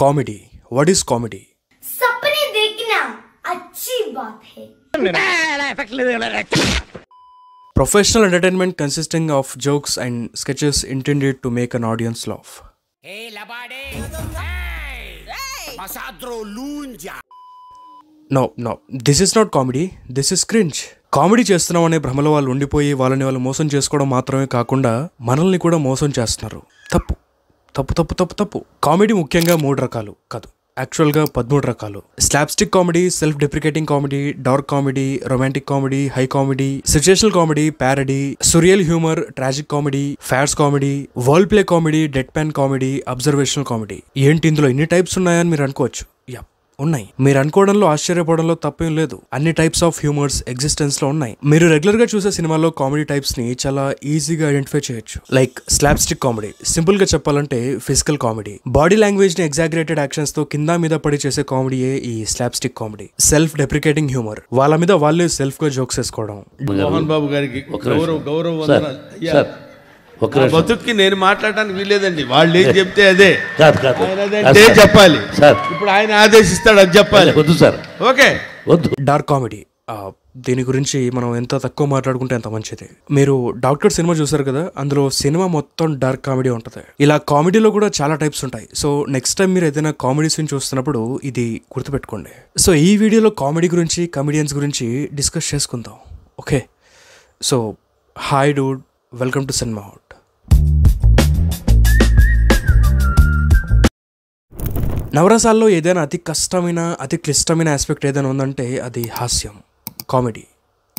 Comedy. What is comedy? सपने देखना अच्छी बात है. Professional entertainment consisting of jokes and sketches intended to make an audience laugh. Hey, labade! Hey! Masadro lunja! No. This is not comedy. This is cringe. Comedy చేస్తున్నాం అనే భ్రమలో వాళ్ళు ఉండిపోయి వాళ్ళని వాళ్ళు మోసం చేసుకోవడం మాత్రమే కాకుండా మనల్ని కూడా మోసం చేస్తున్నారు. తప్పు. కామెడీ ముఖ్యంగా 3 రకాలు కాదు, యాక్చువల్గా 13 రకాలు. Slapstick comedy, self deprecating comedy, dark comedy, romantic comedy, high comedy, situational comedy, parody, surreal humour, tragic comedy, fads comedy, world play comedy, dead pan comedy, observational comedy. ఏంటి ఇందులో ఇన్ని టైప్స్ ఉన్నాయని మీరు అనుకోవచ్చు. ఉన్నాయి. మీరు అనుకోవడంలో ఆశ్చర్యపోవడంలో తప్పేం లేదు. అన్ని టైప్స్ ఆఫ్ హ్యూమర్స్ ఎగ్జిస్టెన్స్ లో ఉన్నాయి. మీరు రెగ్యులర్ గా చూసే సినిమాలో కామెడీ టైప్స్ ని చాలా ఈజీగా ఐడెంటిఫై చేయొచ్చు. Like slapstick comedy. సింపుల్ గా చెప్పాలంటే ఫిజికల్ కామెడీ. బాడీ లాంగ్వేజ్ ని ఎగ్జాగరేటెడ్ యాక్షన్స్ తో కింద మీద పడి చేసే కామెడీయే ఈ slapstick comedy. Self deprecating humour. వాళ్ళ మీద వాళ్ళే సెల్ఫ్ గా జోక్స్ వేసుకోవడం. మోహన్ బాబు గారికి గౌరవం బతుక్కి నేను మాట్లాడడానికి వీలేదండి. వాళ్ళు ఏం చెప్తే అదే చెప్పాలి. ఇప్పుడు ఆయన ఆదేశిస్తాడు, అది చెప్పాలి. వద్దు సార్. ఓకే, వద్దు. Dark comedy. దీని గురించి మనం ఎంత తక్కువ మాట్లాడుకుంటే అంత మంచిది. మీరు డాక్టర్ సినిమా చూసారు కదా, అందులో సినిమా మొత్తం డార్క్ కామెడీ ఉంటుంది. ఇలా కామెడీలో కూడా చాలా టైప్స్ ఉంటాయి. సో నెక్స్ట్ టైం మీరు ఏదైనా కామెడీ సీన్ చూస్తున్నప్పుడు ఇది గుర్తుపెట్టుకోండి. సో ఈ వీడియోలో కామెడీ గురించి, కమెడియన్స్ గురించి డిస్కస్ చేసుకుందాం. Okay, so hi dude, welcome to cinema హౌట్. నవరసాల్లో ఏదైనా అతి కష్టమైన, అతి క్లిష్టమైన ఆస్పెక్ట్ ఏదైనా ఉందంటే అది హాస్యం, కామెడీ,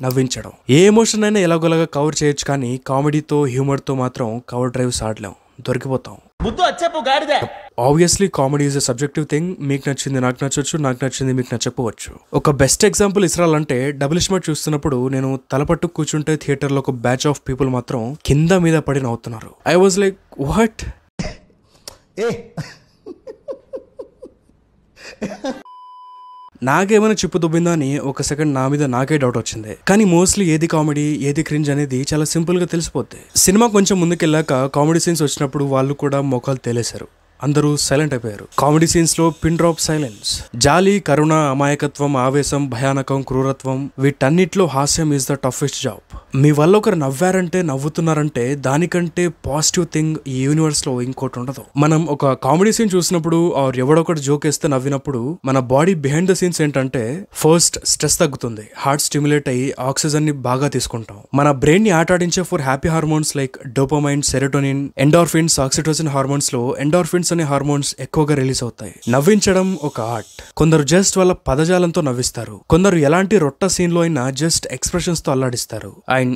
నవ్వించడం. ఏ ఎమోషన్ అయినా ఎలాగోలాగా కవర్ చేయొచ్చు, కానీ కామెడీతో, హ్యూమర్తో మాత్రం కవర్ డ్రైవ్స్ ఆడలేం, దొరికిపోతాం. Obviously comedy is a subjective thing. మీకు నచ్చింది నాకు నచ్చొచ్చు, నాకు నచ్చింది మీకు నచ్చకపోవచ్చు. ఒక బెస్ట్ ఎగ్జాంపుల్ ఇస్రాలంటే, డబుల్ స్మార్ట్ చూస్తున్నప్పుడు నేను తలపట్టు కూర్చుంటే థియేటర్లో ఒక బ్యాచ్ ఆఫ్ పీపుల్ మాత్రం కింద మీద పడి నవ్వుతున్నారు. I was like, what? నాకేమైనా చిప్పు దుబ్బిందా అని ఒక సెకండ్ నా మీద నాకే డౌట్ వచ్చింది. కానీ మోస్ట్లీ ఏది కామెడీ, ఏది క్రింజ్ అనేది చాలా సింపుల్ గా తెలిసిపోద్ది. సినిమా కొంచెం ముందుకెళ్ళాక కామెడీ సీన్స్ వచ్చినప్పుడు వాళ్ళు కూడా మొఖాలు తేలేశారు. అందరూ సైలెంట్ అయిపోయారు. కామెడీ సీన్స్ లో పిన్ డ్రాప్ సైలెన్స్. జాలి, కరుణ, అమాయకత్వం, ఆవేశం, భయానకం, క్రూరత్వం, వీటన్నిటిలో హాస్యం ఈజ్ ద టఫెస్ట్ జాబ్. మీ వల్ల ఒకరు నవ్వారంటే, నవ్వుతున్నారంటే దానికంటే పాజిటివ్ థింగ్ ఈ యూనివర్స్ లో ఇంకోటి ఉండదు. మనం ఒక కామెడీ సీన్ చూసినప్పుడు ఆర్ ఎవడొకటి జోక్ వేస్తే నవ్వినప్పుడు మన బాడీ బిహైండ్ ద సీన్స్ ఏంటంటే, ఫస్ట్ స్ట్రెస్ తగ్గుతుంది, హార్ట్ స్టిమ్యులేట్ అయ్యి ఆక్సిజన్ ని బాగా తీసుకుంటాం. మన బ్రెయిన్ ని ఆటాడించే four happy hormones like dopamine, serotonin, endorphins, oxytocin hormones లో ఎండార్ఫిన్స్ అనే హార్మోన్స్ ఎక్కువగా రిలీజ్ అవుతాయి. నవ్వించడం ఒక ఆర్ట్. కొందరు జస్ట్ వాళ్ళ పదజాలంతో నవ్విస్తారు. కొందరు ఎలాంటి రొట్ట సీన్ లో అయినా జస్ట్ ఎక్స్ప్రెషన్స్ తో అల్లాడిస్తారు. అండ్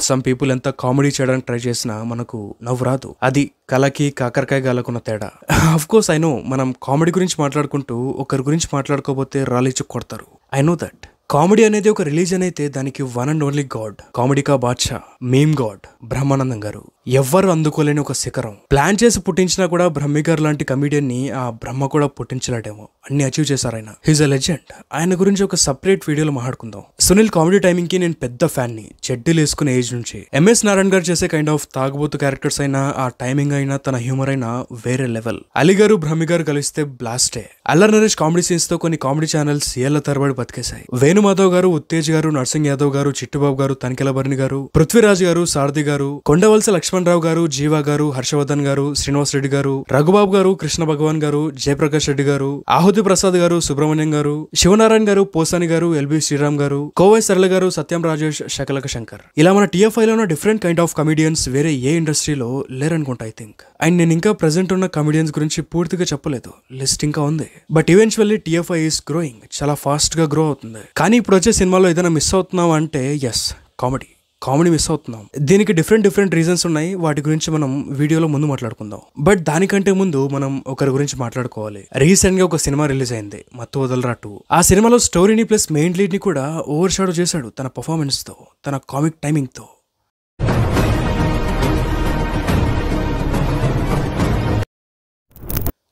సమ్ పీపుల్ ఎంత కామెడీ చేయడానికి ట్రై చేసినా మనకు నవ్వు రాదు. అది కలకి కాకరకాయ గాలకున్న తేడా. అఫ్ కోర్స్ ఐ నో, మనం కామెడీ గురించి మాట్లాడుకుంటూ ఒకరి గురించి మాట్లాడుకోకపోతే రాలిచ్చి కొడతారు. I know that. కామెడీ అనేది ఒక రిలీజన్ అయితే దానికి one and only God, comedy కా బాద్షా, మీమ్ గాడ్ బ్రహ్మానందం గారు. ఎవ్వరు అందుకోలేని ఒక శిఖరం. ప్లాన్ చేసి పుట్టించినా కూడా బ్రహ్మి గారు లాంటి కమెడియన్ ని ఆ బ్రహ్మ కూడా పుట్టించలేడేమో. అన్ని అచీవ్ చేశారు ఆయన. He's a legend. ఆయన గురించి ఒక సపరేట్ వీడియోలో మాట్లాడుకుందాం. సునీల్ కామెడీ టైమింగ్ కి నేను పెద్ద ఫ్యాన్ ని, చెడ్డీలు వేసుకునే ఏజ్ నుంచి. ఎంఎస్ నారాయణ గారు చేసే కైండ్ ఆఫ్ తాగుబోతు క్యారెక్టర్స్ అయినా, ఆ టైమింగ్ అయినా, తన హ్యూమర్ అయినా వేరే లెవెల్. అలీ గారు, బ్రహ్మి గారు కలిస్తే బ్లాస్టే. అల్లరి నరేష్ కామెడీ సీన్స్ తో కొన్ని కామెడీ ఛానల్స్ ఏళ్ల తరబడి బతికేశాయి. వేణుమాధవ్ గారు, ఉత్తేజ్ గారు, నర్సింగ్ యాదవ్ గారు, చిట్టుబాబు గారు, తనికెల భరణి గారు, పృథ్వీరాజ్ గారు, సారథి గారు, కొండవలస లక్ష్మణరావు గారు, జీవా గారు, హర్షవర్ధన్ గారు, శ్రీనివాస్ రెడ్డి గారు, రఘుబాబు గారు, కృష్ణ భగవాన్ గారు, జయప్రకాష్ రెడ్డి గారు, ఆహుతి ప్రసాద్ గారు, సుబ్రహ్మణ్యం గారు, శివనారాయణ గారు, పోసాని గారు, ఎల్బి శ్రీరామ్ గారు, కోవై సరళ గారు, సత్యం రాజేష్, శకలక శంకర్. ఇలా మన టీఎఫ్ఐ లో ఉన్న డిఫరెంట్ కైండ్ ఆఫ్ కమెడియన్స్ వేరే ఏ ఇండస్ట్రీలో లేరనుకుంటా ఐ థింక్. అండ్ నేను ఇంకా ప్రెసెంట్ ఉన్న కమెడియన్స్ గురించి పూర్తిగా చెప్పలేదు, లిస్ట్ ఇంకా ఉంది. But eventually TFI is growing, చాలా ఫాస్ట్ గా గ్రో అవుతుంది. కానీ ఇప్పుడు వచ్చే సినిమాలో ఏదైనా మిస్ అవుతున్నాం అంటే ఎస్, కామెడీ మిస్ అవుతున్నాం. దీనికి డిఫరెంట్ రీజన్స్ ఉన్నాయి. వాటి గురించి మనం వీడియోలో ముందు మాట్లాడుకుందాం. బట్ దానికంటే ముందు మనం ఒకరి గురించి మాట్లాడుకోవాలి. రీసెంట్ గా ఒక సినిమా రిలీజ్ అయింది, మత్తు వదలరా 2. ఆ సినిమాలో స్టోరీని ప్లస్ మెయిన్ లీడ్ ని కూడా ఓవర్ షాడో చేశాడు తన పర్ఫార్మెన్స్ తో, తన కామిక్ టైమింగ్ తో.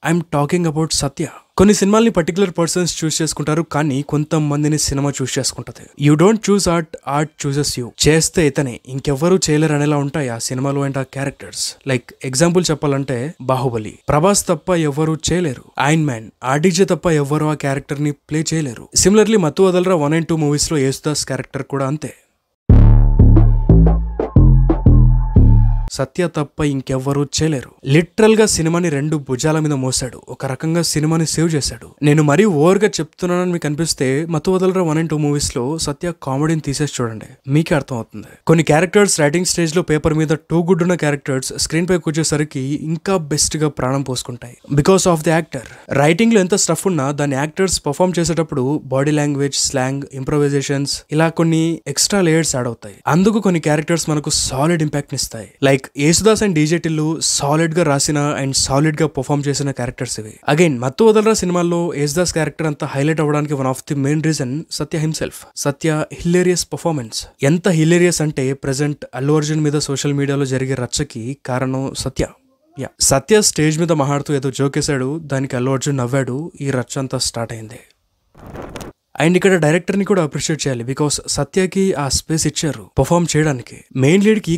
ఐఎమ్ టాకింగ్ అబౌట్ సత్య. కొన్ని సినిమాల్ని పర్టికులర్ పర్సన్స్ చూస్ చేసుకుంటారు, కానీ కొంతమందిని సినిమా చూస్ చేసుకుంటది. You don't choose art, art chooses you. చేస్తే ఇతనే, ఇంకెవ్వరూ చేయలేరు అనేలా ఉంటాయి ఆ సినిమాలో అండ్ ఆ క్యారెక్టర్స్. లైక్ ఎగ్జాంపుల్ చెప్పాలంటే బాహుబలి, ప్రభాస్ తప్ప ఎవ్వరూ చేయలేరు. ఐరన్ మ్యాన్, ఆర్డీజే తప్ప ఎవ్వరూ ఆ క్యారెక్టర్ ని ప్లే చేయలేరు. సిమిలర్లీ మత్తు వదలరా 1 and 2 మూవీస్ లో యేసుదాస్ క్యారెక్టర్ కూడా అంతే. సత్య తప్ప ఇంకెవ్వరూ చేయలేరు. లిటరల్ గా సినిమాని 2 భుజాల మీద మోసాడు. ఒక రకంగా సినిమాని సేవ్ చేశాడు. నేను మరీ ఓవర్ గా చెప్తున్నానని మీకు అనిపిస్తే మత్తు వదలరా 1 and 2 మూవీస్ లో సత్య కామెడీని తీసేసి చూడండి, మీకే అర్థం అవుతుంది. కొన్ని క్యారెక్టర్స్ రైటింగ్ స్టేజ్ లో పేపర్ మీద టూ గుడ్ ఉన్న క్యారెక్టర్స్ స్క్రీన్ పైకి వచ్చేసరికి ఇంకా బెస్ట్ గా ప్రాణం పోసుకుంటాయి. Because of the actor. Writing లో ఎంత స్టఫ్ ఉన్నా దాని యాక్టర్స్ పర్ఫార్మ్ చేసేటప్పుడు బాడీ లాంగ్వేజ్, స్లాంగ్, ఇంప్రొవైజేషన్స్ ఇలా కొన్ని ఎక్స్ట్రా లేయర్స్ యాడ్ అవుతాయి. అందుకు కొన్ని క్యారెక్టర్స్ మనకు సాలిడ్ ఇంపాక్ట్ ఇస్తాయి. Like Yesudas and DJ Tillu solid గా రాసిన అండ్ సాలిడ్ గా పర్ఫార్మ్ చేసిన క్యారెక్టర్స్ ఇవి. అగైన్ మత్తు వదలరా సినిమాల్లో యేసుదాస్ క్యారెక్టర్ అంతా హైలైట్ అవ్వడానికి one of the main reason Satya himself. Satya hilarious performance. ఎంత హిలేరియస్ అంటే ప్రెసెంట్ అల్లు అర్జున్ మీద సోషల్ మీడియాలో జరిగే రచ్చకి కారణం సత్య. సత్య స్టేజ్ మీద మాట్లాడుతూ ఏదో జోకేశాడు, దానికి అల్లు అర్జున్ నవ్వాడు, ఈ రచ్చ అంతా స్టార్ట్ అయింది. అండ్ ఇక్కడ డైరెక్టర్ ని కూడా అప్రిషియేట్ చేయాలి. బికాస్ సత్యకి ఆ స్పేస్ ఇచ్చారు పర్ఫార్మ్ చేయడానికి. మెయిన్ లీడ్ కి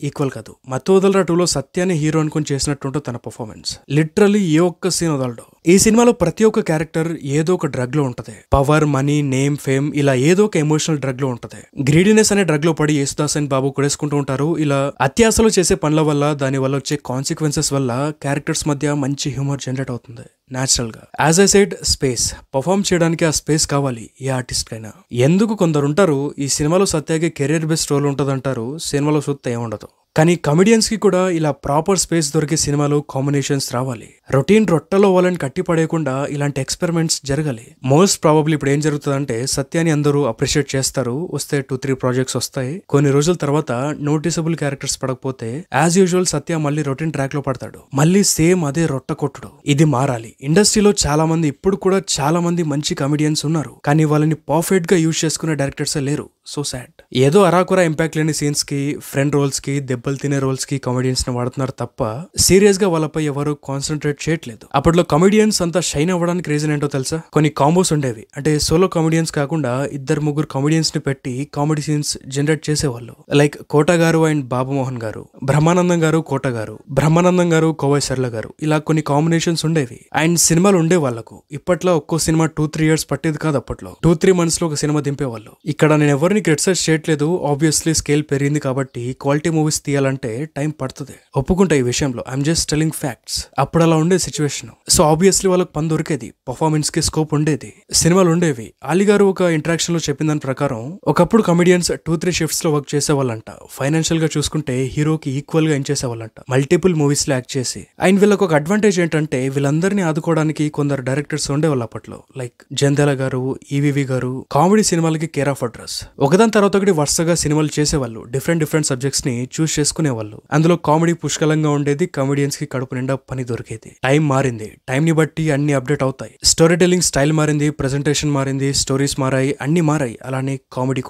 ఈక్వల్ కాదు. మత్తు వదలరా 2లో సత్యాన్ని హీరో అనుకుని చేసినట్టుంటే తన పర్ఫార్మెన్స్. లిటరలీ ఏ ఒక్క సీన్ వదలడు. ఈ సినిమాలో ప్రతి ఒక్క క్యారెక్టర్ ఏదో ఒక డ్రగ్ లో ఉంటది. పవర్, మనీ, నేమ్, ఫేమ్ ఇలా ఏదో ఒక ఎమోషనల్ డ్రగ్ లో ఉంటది. గ్రీడీనెస్ అనే డ్రగ్ లో పడి యేసుదాస్ అండ్ బాబు కొడేసుకుంటూ ఉంటారు. ఇలా అత్యాశలు చేసే పనుల వల్ల, దాని వల్ల వచ్చే కాన్సిక్వెన్సెస్ వల్ల క్యారెక్టర్స్ మధ్య మంచి హ్యూమర్ జనరేట్ అవుతుంది న్యాచురల్ గా. As I said, space. Perform చేయడానికి ఆ స్పేస్ కావాలి ఏ ఆర్టిస్ట్ కైనా. ఎందుకు కొందరు ఉంటారు ఈ సినిమాలో సత్యకి కెరీర్ బెస్ట్ రోల్ ఉంటదంటారు, సినిమాలో చూస్తే ఏముండదు. కానీ కమెడియన్స్ కి కూడా ఇలా ప్రాపర్ స్పేస్ దొరికే సినిమాలో కాంబినేషన్స్ రావాలి. రొటీన్ రొట్టలో వాళ్ళని కట్టి పడేయకుండా ఇలాంటి ఎక్స్పెరిమెంట్స్ జరగాలి. మోస్ట్ ప్రాబబ్లీ ఇప్పుడు ఏం జరుగుతుందంటే సత్యాన్ని అందరూ అప్రిషియేట్ చేస్తారు, వస్తే 2-3 ప్రాజెక్ట్స్ వస్తాయి. కొన్ని రోజుల తర్వాత నోటీసబుల్ క్యారెక్టర్స్ పడకపోతే యాజ్ యూజువల్ సత్య మళ్ళీ రొటీన్ ట్రాక్ లో పడతాడు. మళ్ళీ సేమ్ అదే రొట్ట కొట్టుడు. ఇది మారాలి. ఇండస్ట్రీలో చాలా మంది, ఇప్పుడు కూడా చాలా మంది మంచి కమెడియన్స్ ఉన్నారు, కానీ వాళ్ళని పర్ఫెక్ట్ గా యూజ్ చేసుకునే డైరెక్టర్సే లేరు. So sad. ఏదో అరాకురా ఇంపాక్ట్ లేని సీన్స్ కి, ఫ్రెండ్ రోల్స్ కి, దెబ్బలు తినే రోల్స్ కి కమెడియన్స్ ని వాడుతున్నారు తప్ప సీరియస్ గా వాళ్ళపై ఎవరు కాన్సన్ట్రేట్ చేయట్లేదు. అప్పట్లో కమెడియన్స్ అంతా షైన్ అవ్వడానికి రీజన్ ఏంటో తెలుసా? కొన్ని కాంబోస్ ఉండేవి. అంటే సోలో కమెడియన్స్ కాకుండా 2-3 కమెడియన్స్ ని పెట్టి కామెడీ సీన్స్ జనరేట్ చేసేవాళ్ళు. లైక్ కోట గారు అండ్ బాబుమోహన్ గారు, బ్రహ్మానందం గారు, కోట గారు, బ్రహ్మానందం గారు, కోవై సర్ల గారు, ఇలా కొన్ని కాంబినేషన్స్ ఉండేవి. అండ్ సినిమాలు ఉండే వాళ్ళకు. ఇప్పట్లో ఒక్కో సినిమా 2-3 years పట్టేది కాదు. అప్పట్లో 2-3 months లో ఒక సినిమా దింపేవాళ్ళు. ఇక్కడ నేను ఎవరిని క్రిటిసైజ్ చేయట్లేదు. ఆబ్వియస్లీ స్కేల్ పెరిగింది కాబట్టి క్వాలిటీ మూవీస్ తీయాలంటే టైం పడుతుంది, ఒప్పుకుంటా ఈ విషయంలో. I'm just telling facts. అప్పుడు అలా ఉండే సిచ్యువేషన్. సో ఆబ్వియస్లీ వాళ్ళకి పని దొరికేది, పర్ఫార్మెన్స్ కి స్కోప్ ఉండేది, సినిమాలు ఉండేవి. అలీ గారు ఒక ఇంటరాక్షన్ లో చెప్పిన దాని ప్రకారం ఒకప్పుడు కమెడియన్స్ 2-3 shifts లో వర్క్ చేసేవాళ్ళంట. ఫైనాన్షియల్ గా చూసుకుంటే హీరోకి ఈక్వల్ గా ఎంచేసేవాళ్ళంట, మల్టిపుల్ మూవీస్ లో యాక్ట్ చేసి. అండ్ వీళ్ళకి ఒక అడ్వాంటేజ్ ఏంటంటే వీళ్ళందరినీ ఆదుకోవడానికి కొందరు డైరెక్టర్స్ ఉండేవాళ్ళు అప్పట్లో. లైక్ జంధ్యాల గారు, ఈవీవి గారు. కామెడీ సినిమాలకి కేర్ ఆఫ్ అడ్రస్. ఒకదాని తర్వాత ఒకటి వరుసగా సినిమాలు చేసేవాళ్ళు. డిఫరెంట్ సబ్జెక్ట్స్ ని చూస్ చేసుకునేవాళ్ళు. అందులో కామెడీ పుష్కలంగా ఉండేది. కమెడియన్స్ కి కడుపు నిండా పని దొరికేది. టైం మారింది, టైం ని బట్టి అన్ని అప్డేట్ అవుతాయి. స్టోరీ టెల్లింగ్ స్టైల్ మారింది, ప్రెజెంటేషన్ మారింది, స్టోరీస్ మారాయి, అన్ని మారాయి. అలానే కామెడీ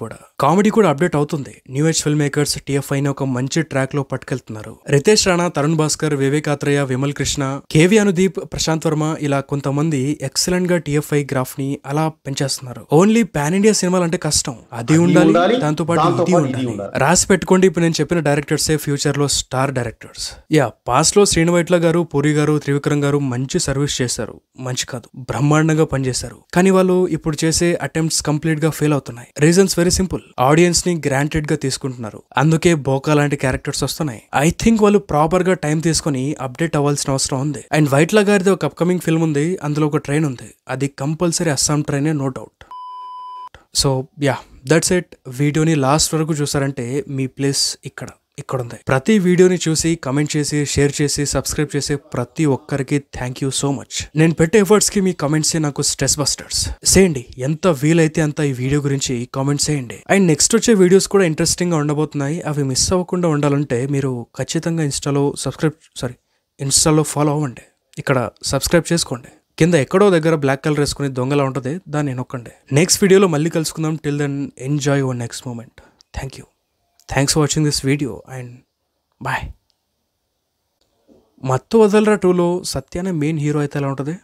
కూడా అప్డేట్ అవుతుంది. New age film makers TFI ని ఒక మంచి ట్రాక్ లో పట్టుకెళ్తున్నారు. రితేష్ రాణా, తరుణ్ భాస్కర్, వివేక్ ఆత్రేయ, విమల్ కృష్ణ, కేవి అనుదీప్, ప్రశాంత్ వర్మ ఇలా కొంతమంది ఎక్సలెంట్ గా TFI గ్రాఫ్ ని అలా పెంచేస్తున్నారు. ఓన్లీ పాన్ ఇండియా సినిమాలు అంటే కష్టం, అది ఉండాలి, దాంతో పాటు ఇది ఉండాలి. రాసి పెట్టుకోండి. ఇప్పుడు నేను చెప్పిన డైరెక్టర్సే ఫ్యూచర్ లో స్టార్ డైరెక్టర్స్. పాస్ట్ లో శ్రీను వైట్ల గారు, పూరి గారు, త్రివిక్రమ్ గారు మంచి సర్వీస్ చేశారు. మంచి కాదు, బ్రహ్మాండంగా పనిచేశారు. కానీ వాళ్ళు ఇప్పుడు చేసే అటెంప్ట్స్ కంప్లీట్ గా ఫెయిల్ అవుతున్నాయి. Reasons very simple. ఆడియన్స్ ని గ్రాంటెడ్ గా తీసుకుంటున్నారు, అందుకే బోకా లాంటి క్యారెక్టర్స్ వస్తున్నాయి. ఐ థింక్ వాళ్ళు ప్రాపర్ గా టైం తీసుకుని అప్డేట్ అవ్వాల్సిన అవసరం ఉంది. అండ్ వైట్ల గారిది ఒక అప్కమింగ్ ఫిల్మ్ ఉంది, అందులో ఒక ట్రైన్ ఉంది, అది కంపల్సరీ అస్సాం ట్రైనే, no doubt. So that's it. వీడియోని లాస్ట్ వరకు చూసారంటే మీ ప్లేస్ ఇక్కడ ఉంది. ప్రతి వీడియోని చూసి కమెంట్ చేసి, షేర్ చేసి, సబ్స్క్రైబ్ చేసే ప్రతి ఒక్కరికి థ్యాంక్ యూ సో మచ్. నేను పెట్టే ఎఫర్ట్స్ కి మీ కమెంట్స్ నాకు స్ట్రెస్ బస్టర్స్. చేయండి, ఎంత వీలైతే అంత ఈ వీడియో గురించి కామెంట్ చేయండి. అండ్ నెక్స్ట్ వచ్చే వీడియోస్ కూడా ఇంట్రెస్టింగ్ గా ఉండబోతున్నాయి. అవి మిస్ అవ్వకుండా ఉండాలంటే మీరు ఖచ్చితంగా ఇన్స్టాలో ఫాలో అవ్వండి. ఇక్కడ సబ్స్క్రైబ్ చేసుకోండి. కింద ఎక్కడో దగ్గర బ్లాక్ కలర్ వేసుకుని దొంగలా ఉంటుంది, దాన్ని నొక్కండి. నెక్స్ట్ వీడియోలో మళ్ళీ కలుసుకుందాం. Till then enjoy your next moment. Thank you. Thanks for watching this video and bye. Mathu Vadalara 2లో సత్యానే మెయిన్ హీరో అయితే ఎలా ఉంటుంది?